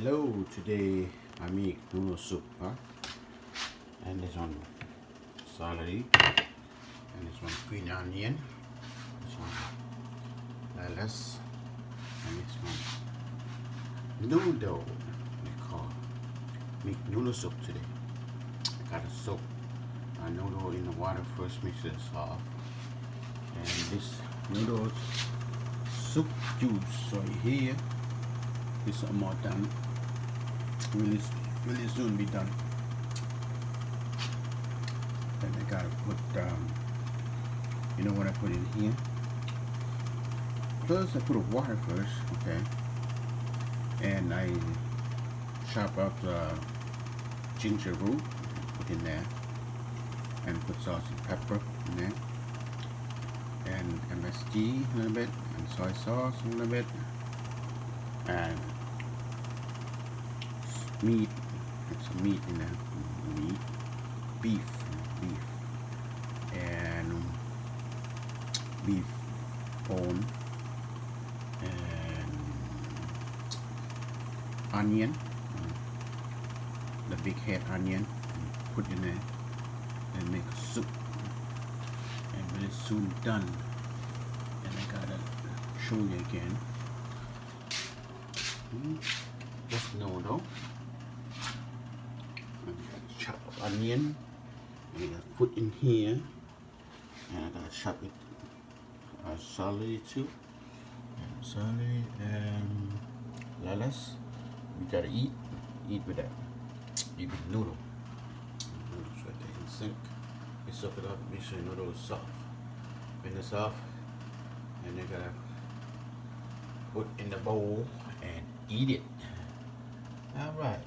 Hello, today I make noodle soup, huh? And this one celery, and this one green onion, this one lettuce, and this one noodle. We call make noodle soup today. I gotta soak a noodle in the water first, mix it soft, and this noodle soup juice right here is almost done. Really soon be done. Then I gotta put you know what I put in here. First I put water first, okay, and I chop up the ginger root, put in there, and put salt and pepper in there, and MSG a little bit, and soy sauce a little bit, and meat. Put some meat in there. Meat, beef, and beef bone, and onion, the big head onion, put in there, and make a soup. And when it's soon done, and I gotta show you again. Just noodle. Chop up onion, and I gotta put in here, and I gotta chop it celery too, and celery and lettuce. We gotta eat with that. Eat with noodle. Noodles right there in the sink. You soak it up. Make sure your noodle is soft. When it's soft, and you gotta put in the bowl and eat it. All right.